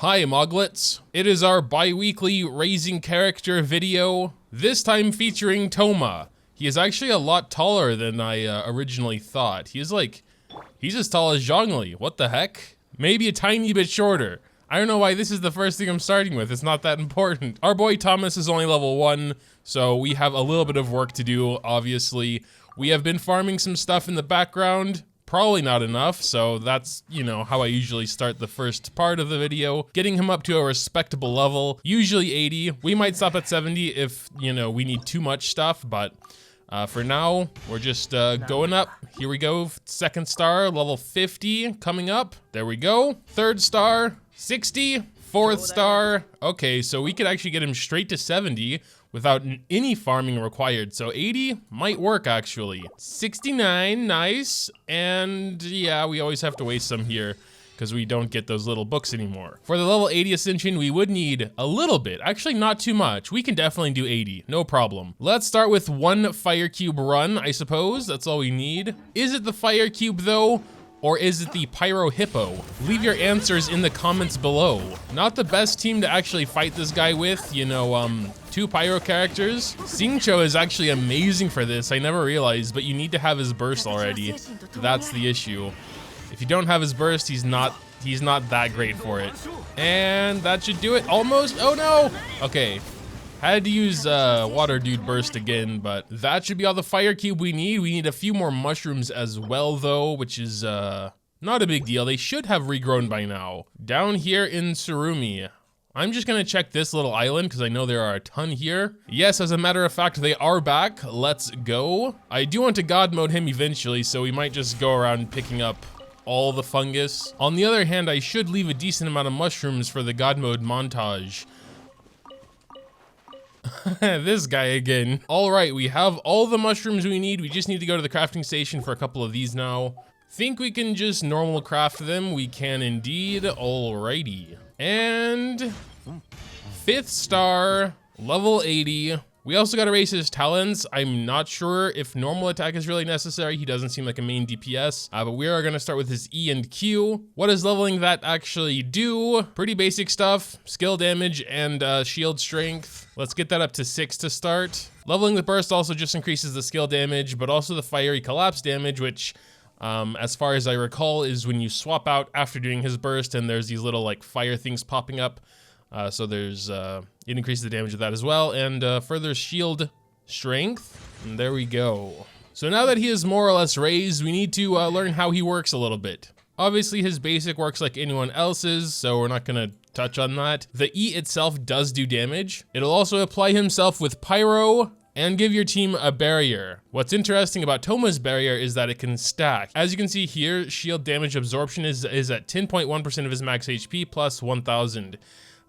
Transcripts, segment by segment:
Hi Moglets, it is our bi-weekly raising character video, this time featuring Thoma. He is actually a lot taller than I originally thought. He's as tall as Zhongli, what the heck? Maybe a tiny bit shorter. I don't know why this is the first thing I'm starting with, it's not that important. Our boy Thomas is only level 1, so we have a little bit of work to do, obviously. We have been farming some stuff in the background. Probably not enough, so that's, how I usually start the first part of the video. Getting him up to a respectable level, usually 80. We might stop at 70 if, we need too much stuff, but for now, we're just going up. Here we go, second star, level 50 coming up. There we go, third star, 60, fourth star. Okay, so we could actually get him straight to 70 without any farming required. So 80 might work actually. 69, nice. And yeah, we always have to waste some here because we don't get those little books anymore. For the level 80 ascension, we would need a little bit, actually not too much. We can definitely do 80, no problem. Let's start with one fire cube run, I suppose. That's all we need. Is it the fire cube though? Or is it the Pyro Hippo? Leave your answers in the comments below. Not the best team to actually fight this guy with, 2 Pyro characters. Xingqiu is actually amazing for this, I never realized, but you need to have his burst already. That's the issue. If you don't have his burst, he's not that great for it. And that should do it, almost, oh no! Okay. Had to use Water Dude Burst again, but that should be all the fire cube we need. We need a few more mushrooms as well though, which is not a big deal. They should have regrown by now. Down here in Surumi, I'm just gonna check this little island because I know there are a ton here. Yes, as a matter of fact, they are back. Let's go. I do want to God mode him eventually, so we might just go around picking up all the fungus. On the other hand, I should leave a decent amount of mushrooms for the God mode montage. This guy again. All right, we have all the mushrooms we need. We just need to go to the crafting station for a couple of these now. Think we can just normal craft them? We can indeed. Alrighty. And 5th star, level 80. We also got to raise his talents. I'm not sure if normal attack is really necessary. He doesn't seem like a main DPS, but we are going to start with his E and Q. What does leveling that actually do? Pretty basic stuff, skill damage and shield strength. Let's get that up to 6 to start. Leveling the burst also just increases the skill damage, but also the fiery collapse damage, which as far as I recall is when you swap out after doing his burst and there's these little like fire things popping up. So there's, it increases the damage of that as well, and further shield strength, and there we go. So now that he is more or less raised, we need to learn how he works a little bit. Obviously his basic works like anyone else's, so we're not gonna touch on that. The E itself does do damage. It'll also apply himself with Pyro, and give your team a barrier. What's interesting about Thoma's barrier is that it can stack. As you can see here, shield damage absorption is at 10.1% of his max HP plus 1000.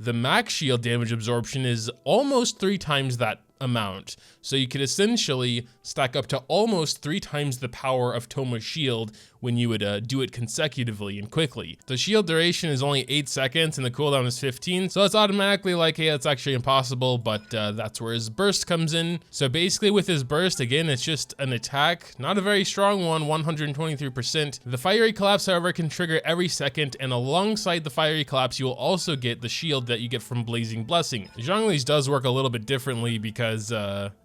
The max shield damage absorption is almost 3 times that amount. So you could essentially stack up to almost 3 times the power of Thoma's shield when you would do it consecutively and quickly. The shield duration is only 8 seconds and the cooldown is 15. So it's automatically like, hey, that's actually impossible, but that's where his burst comes in. So basically with his burst, again, it's just an attack, not a very strong one, 123%. The fiery collapse, however, can trigger every second, and alongside the fiery collapse, you will also get the shield that you get from Blazing Blessing. Zhongli's does work a little bit differently because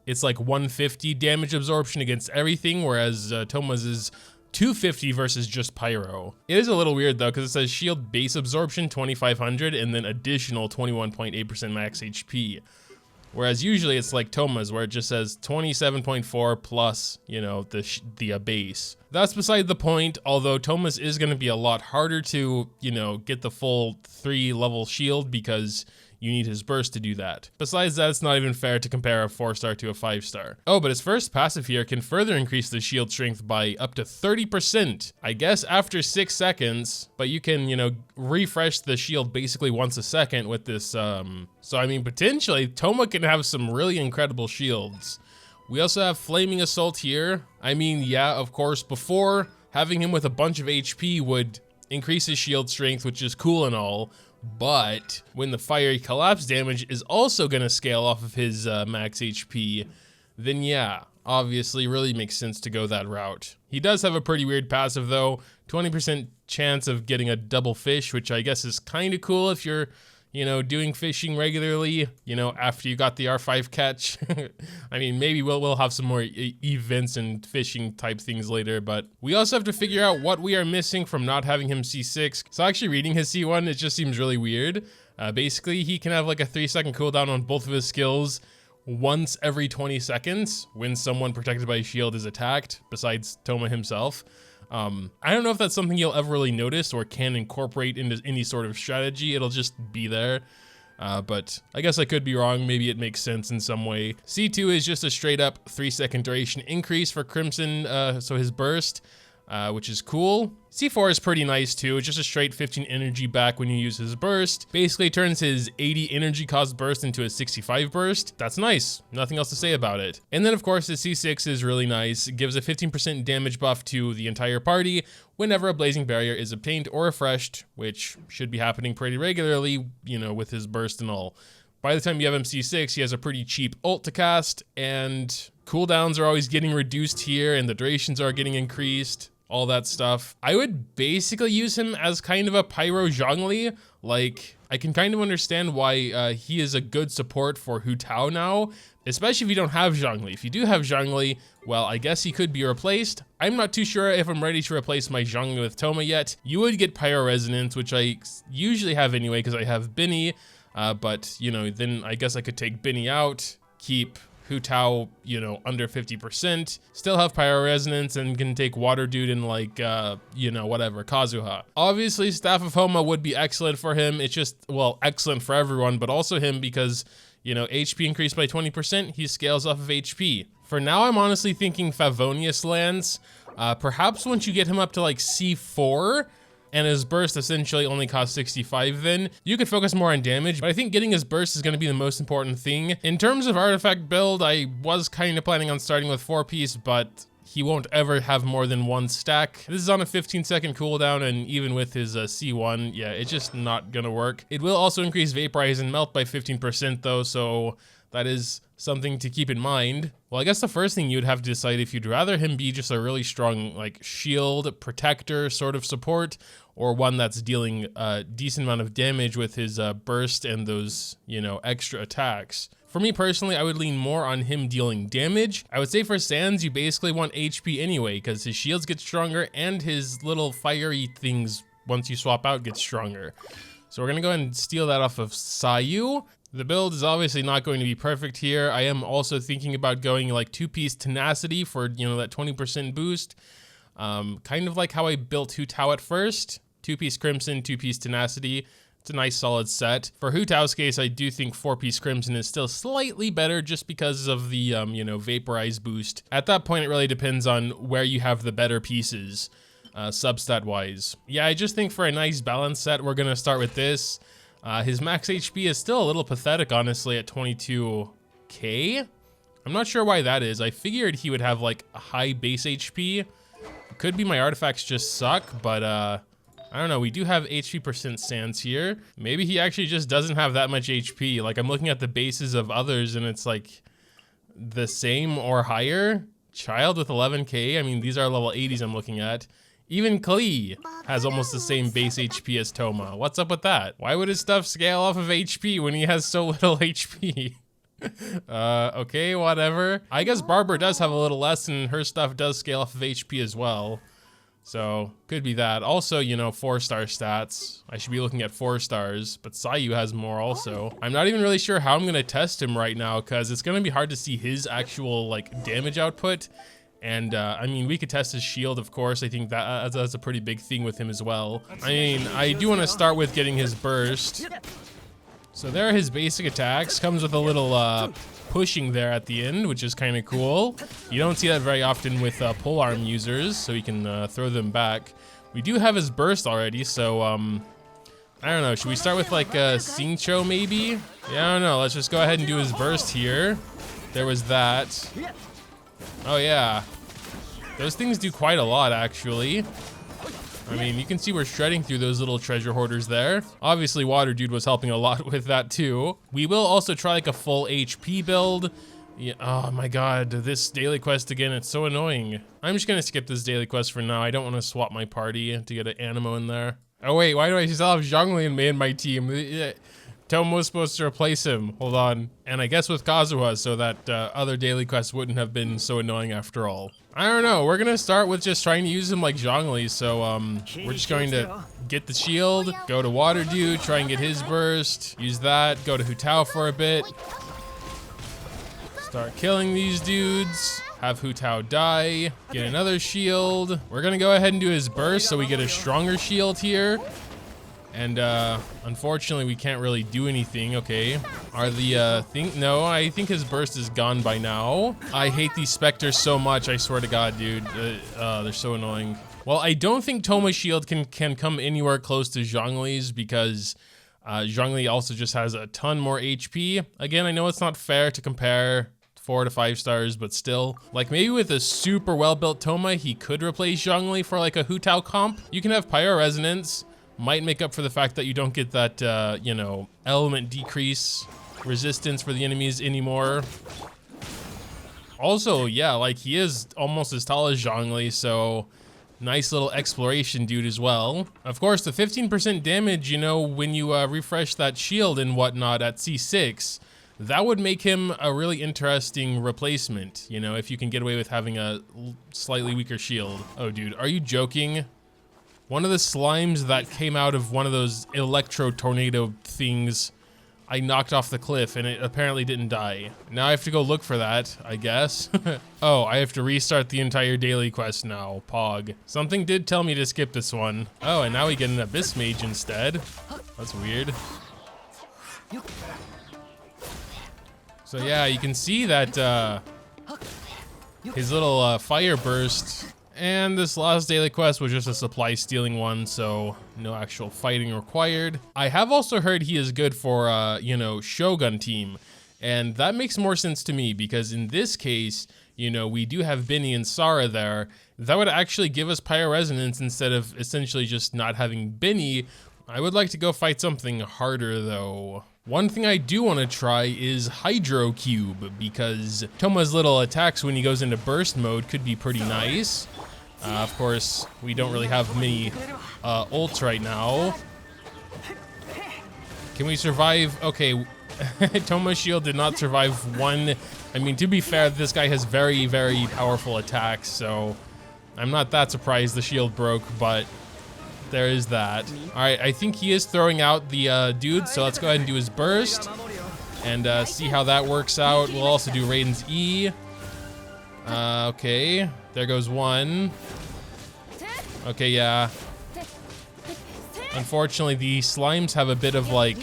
it's like 150 damage absorption against everything, whereas Thoma's is 250 versus just Pyro. It is a little weird though, because it says shield base absorption 2500 and then additional 21.8% max HP. Whereas usually it's like Thoma's where it just says 27.4 plus, the base. That's beside the point, although Thoma's is going to be a lot harder to, get the full 3 level shield because you need his burst to do that. Besides that, it's not even fair to compare a 4-star to a 5-star. Oh, but his first passive here can further increase the shield strength by up to 30%. I guess after 6 seconds, but you can, refresh the shield basically once a second with this. So I mean, potentially, Thoma can have some really incredible shields. We also have Flaming Assault here. I mean, yeah, of course, before having him with a bunch of HP would increase his shield strength, which is cool and all. But when the fiery collapse damage is also going to scale off of his max HP, then yeah, obviously really makes sense to go that route. He does have a pretty weird passive though, 20% chance of getting a double fish, which I guess is kind of cool if you're, you know, doing fishing regularly, you know, after you got the R5 catch. I mean, maybe we'll have some more events and fishing type things later, but we also have to figure out what we are missing from not having him C6. So actually reading his C1, it just seems really weird. Basically, he can have like a 3-second cooldown on both of his skills once every 20 seconds when someone protected by a shield is attacked, besides Thoma himself. I don't know if that's something you'll ever really notice or can incorporate into any sort of strategy. It'll just be there. But I guess I could be wrong. Maybe it makes sense in some way. C2 is just a straight up 3-second duration increase for Crimson, so his burst, which is cool. C4 is pretty nice too. It's just a straight 15 energy back when you use his burst. Basically turns his 80 energy cost burst into a 65 burst. That's nice. Nothing else to say about it. And then of course his C6 is really nice. It gives a 15% damage buff to the entire party whenever a blazing barrier is obtained or refreshed, which should be happening pretty regularly, you know, with his burst and all. By the time you have him C6, he has a pretty cheap ult to cast, and cooldowns are always getting reduced here, and the durations are getting increased. All that stuff. I would basically use him as kind of a pyro Zhongli. Like, I can kind of understand why he is a good support for Hu Tao now, especially if you don't have Zhongli. If you do have Zhongli, well, I guess he could be replaced. I'm not too sure if I'm ready to replace my Zhongli with Thoma yet. You would get pyro resonance, which I usually have anyway because I have Binny, but you know, then I guess I could take Binny out, keep Hu Tao, you know, under 50%, still have pyro resonance, and can take water dude in like, you know, whatever, Kazuha. Obviously, Staff of Homa would be excellent for him. It's just, well, excellent for everyone, but also him because, you know, HP increased by 20%, he scales off of HP. For now, I'm honestly thinking Favonius Lance. Perhaps once you get him up to like C4, and his burst essentially only costs 65 then, you could focus more on damage, but I think getting his burst is going to be the most important thing. In terms of artifact build, I was kind of planning on starting with 4-piece, but he won't ever have more than 1 stack. This is on a 15-second cooldown, and even with his C1, yeah, it's just not gonna work. It will also increase Vaporize and Melt by 15% though, so that is something to keep in mind. Well, I guess the first thing you'd have to decide if you'd rather him be just a really strong like shield protector sort of support, or one that's dealing a decent amount of damage with his burst and those, you know, extra attacks. For me personally, I would lean more on him dealing damage. I would say for Sans, you basically want HP anyway, because his shields get stronger and his little fiery things, once you swap out, get stronger. So we're gonna go ahead and steal that off of Sayu. The build is obviously not going to be perfect here. I am also thinking about going like 2-piece Tenacity for, you know, that 20% boost. Kind of like how I built Hu Tao at first. 2-piece Crimson, 2-piece Tenacity. It's a nice solid set. For Hu Tao's case, I do think 4-piece Crimson is still slightly better just because of the, you know, Vaporize boost. At that point, it really depends on where you have the better pieces, substat-wise. Yeah, I just think for a nice balance set, we're gonna start with this. His max HP is still a little pathetic, honestly, at 22k. I'm not sure why that is. I figured he would have like a high base HP. Could be my artifacts just suck, but I don't know. We do have HP% Sans here. Maybe he actually just doesn't have that much HP. Like, I'm looking at the bases of others and it's like the same or higher. Child with 11k. I mean, these are level 80s I'm looking at. Even Klee has almost the same base HP as Thoma. What's up with that? Why would his stuff scale off of HP when he has so little HP? Okay, whatever. I guess Barber does have a little less and her stuff does scale off of HP as well. So, could be that. Also, you know, 4-star stats. I should be looking at 4 stars, but Sayu has more also. I'm not even really sure how I'm gonna test him right now, because it's gonna be hard to see his actual, like, damage output. And, I mean, we could test his shield, of course. I think that's a pretty big thing with him as well. I mean, I do want to start with getting his burst. So there are his basic attacks. Comes with a little, pushing there at the end, which is kind of cool. You don't see that very often with polearm users, so you can throw them back. We do have his burst already, so I don't know. Should we start with like Xingqiu maybe? Yeah, I don't know. Let's just go ahead and do his burst here. There was that. Oh yeah, those things do quite a lot actually. I mean, you can see we're shredding through those little treasure hoarders there. Obviously, Water Dude was helping a lot with that too. We will also try like a full HP build. Yeah, oh my god, this daily quest again, it's so annoying. I'm just gonna skip this daily quest for now. I don't want to swap my party to get an Animo in there. Oh wait, why do I still have Zhongli in my team? Thoma was supposed to replace him. Hold on. And I guess with Kazuha, so that other daily quests wouldn't have been so annoying after all. I don't know, we're gonna start with just trying to use him like Zhongli, so we're just going to get the shield, go to Waterdew, try and get his burst, use that, go to Hu Tao for a bit. Start killing these dudes, have Hu Tao die, get another shield. We're gonna go ahead and do his burst so we get a stronger shield here. And unfortunately we can't really do anything. Okay, are the no, I think his burst is gone by now. I hate these specters so much, I swear to god, dude. They're so annoying. Well, I don't think Thoma's shield can come anywhere close to Zhongli's because Zhongli also just has a ton more HP. Again, I know it's not fair to compare 4 to 5 stars, but still, like maybe with a super well-built Thoma, he could replace Zhongli for like a Hu Tao comp. You can have Pyro Resonance, might make up for the fact that you don't get that, you know, element decrease resistance for the enemies anymore. Also, yeah, like he is almost as tall as Zhongli, so nice little exploration dude as well. Of course, the 15% damage, you know, when you refresh that shield and whatnot at C6, that would make him a really interesting replacement, you know, if you can get away with having a slightly weaker shield. Oh, dude, are you joking? One of the slimes that came out of one of those electro tornado things, I knocked off the cliff and it apparently didn't die. Now I have to go look for that, I guess. Oh, I have to restart the entire daily quest now, Pog. Something did tell me to skip this one. Oh, and now we get an Abyss Mage instead. That's weird. So yeah, you can see that his little fire burst, and this last daily quest was just a supply stealing one, so no actual fighting required. I have also heard he is good for, you know, Shogun Team, and that makes more sense to me because in this case, you know, we do have Binny and Sara there. That would actually give us Pyro Resonance instead of essentially just not having Binny. I would like to go fight something harder though. One thing I do want to try is Hydro Cube, because Thoma's little attacks when he goes into burst mode could be pretty nice. Of course, we don't really have many ults right now. Can we survive? Okay, Thoma's shield did not survive one. I mean, to be fair, this guy has very, very powerful attacks, so I'm not that surprised the shield broke, but there is that. All right, I think he is throwing out the dude, so let's go ahead and do his burst and see how that works out. We'll also do Raiden's E. Okay, there goes one. Okay, yeah. Unfortunately, the slimes have a bit of like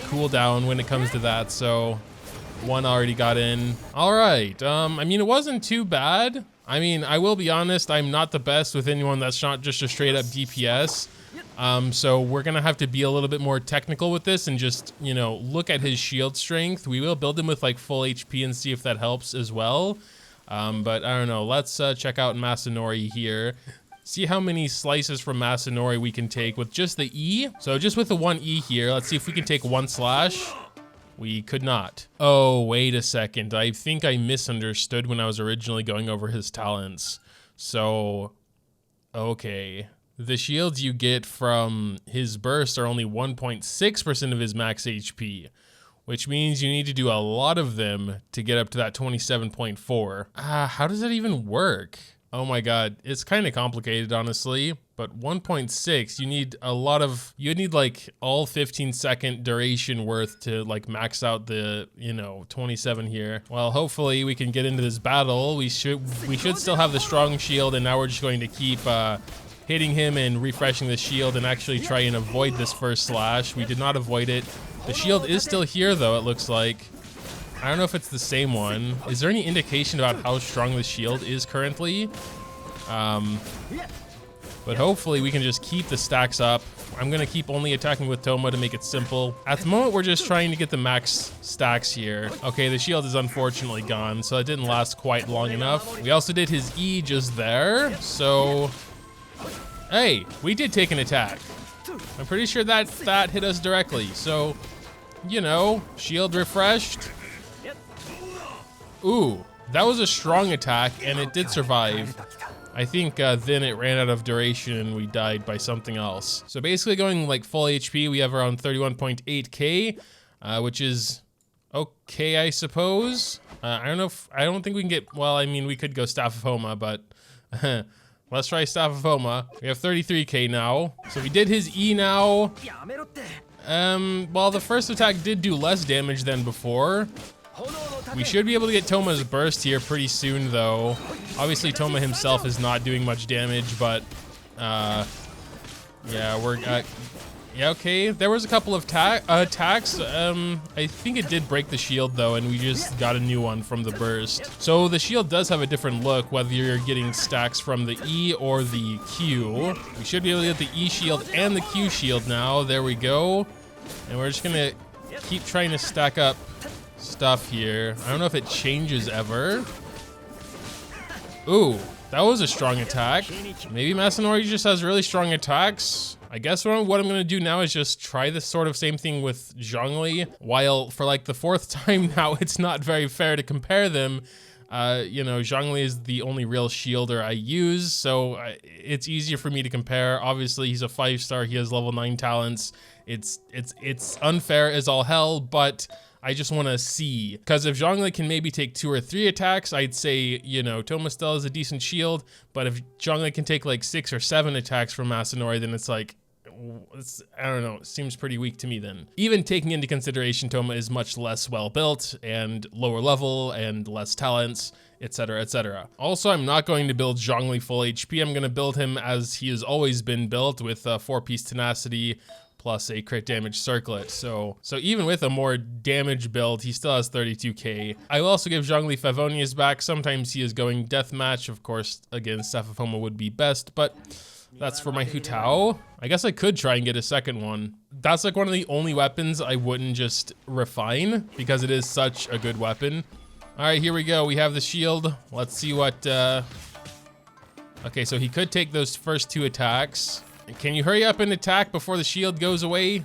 cooldown when it comes to that, so one already got in. All right, I mean, it wasn't too bad. I mean, I will be honest, I'm not the best with anyone that's not just a straight up DPS. So we're gonna have to be a little bit more technical with this and just, you know, look at his shield strength. We will build him with like full HP and see if that helps as well. But I don't know, let's check out Masanori here. See how many slices from Masanori we can take with just the E. So just with the one E here, let's see if we can take one slash. We could not. Oh, wait a second. I think I misunderstood when I was originally going over his talents. So, okay. The shields you get from his burst are only 1.6% of his max HP, which means you need to do a lot of them to get up to that 27.4. How does that even work? Oh my god, it's kind of complicated, honestly, but 1.6, you need like all 15-second duration worth to like max out the, you know, 27 here. Well, hopefully we can get into this battle. We should still have the strong shield, and now we're just going to keep hitting him and refreshing the shield and actually try and avoid this first slash. We did not avoid it. The shield is still here though, it looks like. I don't know if it's the same one. Is there any indication about how strong the shield is currently? But hopefully we can just keep the stacks up. I'm gonna keep only attacking with Thoma to make it simple. At the moment, we're just trying to get the max stacks here. Okay, the shield is unfortunately gone, so it didn't last quite long enough. We also did his E just there, so... Hey, we did take an attack. I'm pretty sure that hit us directly, so... You know, shield refreshed. Ooh, that was a strong attack, and it did survive. I think then it ran out of duration and we died by something else. So basically going like full HP, we have around 31.8k, which is okay, I suppose. I don't think we can get, well, I mean, we could go Staff of Thoma, but let's try Staff of Thoma. We have 33k now. So we did his E now. Well, the first attack did do less damage than before. We should be able to get Thoma's burst here pretty soon, though. Obviously, Thoma himself is not doing much damage, but yeah, yeah, okay. There was a couple of attacks. I think it did break the shield, though, and we just got a new one from the burst. So the shield does have a different look, whether you're getting stacks from the E or the Q. We should be able to get the E shield and the Q shield now. There we go. And we're just gonna keep trying to stack up stuff here. I don't know if it changes ever. Ooh, that was a strong attack. Maybe Masanori just has really strong attacks. I guess what I'm gonna do now is just try this sort of same thing with Zhongli, while for like the 4th time now, it's not very fair to compare them. You know, Zhongli is the only real shielder I use, so it's easier for me to compare. Obviously, he's a 5-star, he has level 9 talents. It's unfair as all hell, but I just want to see, because if Zhongli can maybe take 2 or 3 attacks, I'd say, you know, Thoma still has a decent shield, but if Zhongli can take like 6 or 7 attacks from Masanori, then it's like, I don't know, it seems pretty weak to me then. Even taking into consideration Thoma is much less well built and lower level and less talents, etc, etc. Also, I'm not going to build Zhongli full HP. I'm going to build him as he has always been built, with 4-piece tenacity plus a crit damage circlet. So even with a more damage build, he still has 32k. I will also give Zhongli Favonius back. Sometimes he is going deathmatch. Of course, again, Staff of Thoma would be best, but that's for my Hutao. I guess I could try and get a second one. That's like one of the only weapons I wouldn't just refine, because it is such a good weapon. All right, here we go. We have the shield. Let's see what, okay, so he could take those first 2 attacks. Can you hurry up and attack before the shield goes away?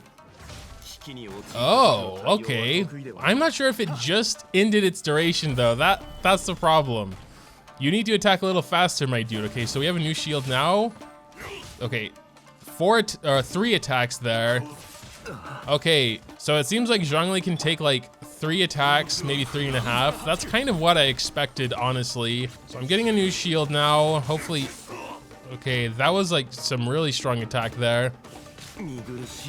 Oh, okay. I'm not sure if it just ended its duration, though. That's the problem. You need to attack a little faster, my dude. Okay, so we have a new shield now. Okay, 3 attacks there. Okay, so it seems like Zhongli can take like 3 attacks, maybe 3.5. That's kind of what I expected, honestly. So I'm getting a new shield now. Hopefully. Okay, that was like some really strong attack there.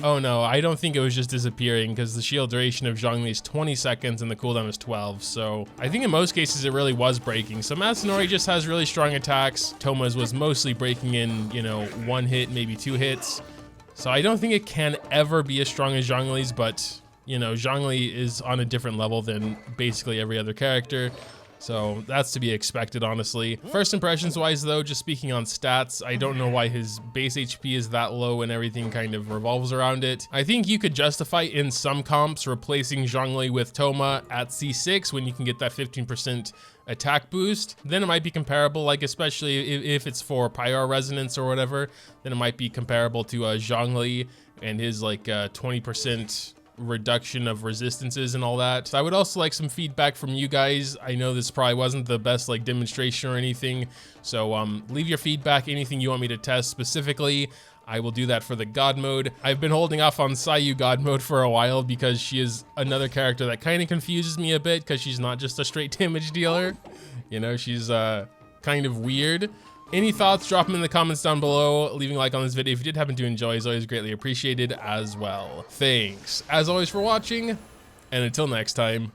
Oh no, I don't think it was just disappearing, because the shield duration of Zhongli is 20 seconds and the cooldown is 12. So I think in most cases it really was breaking. So Masanori just has really strong attacks. Thoma's was mostly breaking in, you know, 1 hit, maybe 2 hits. So I don't think it can ever be as strong as Zhongli's, but you know, Zhongli is on a different level than basically every other character. So that's to be expected, honestly. First impressions wise though, just speaking on stats, I don't know why his base HP is that low and everything kind of revolves around it. I think you could justify in some comps replacing Zhongli with Thoma at C6 when you can get that 15% attack boost. Then it might be comparable, like especially if it's for Pyre Resonance or whatever, then it might be comparable to Zhongli and his like 20% reduction of resistances and all that. So I would also like some feedback from you guys. I know this probably wasn't the best like demonstration or anything, so leave your feedback, anything you want me to test specifically. I will do that for the God mode. I've been holding off on Sayu God mode for a while because she is another character that kind of confuses me a bit, because she's not just a straight damage dealer. You know, she's kind of weird. Any thoughts, drop them in the comments down below. Leaving a like on this video if you did happen to enjoy is always greatly appreciated as well. Thanks, as always, for watching, and until next time.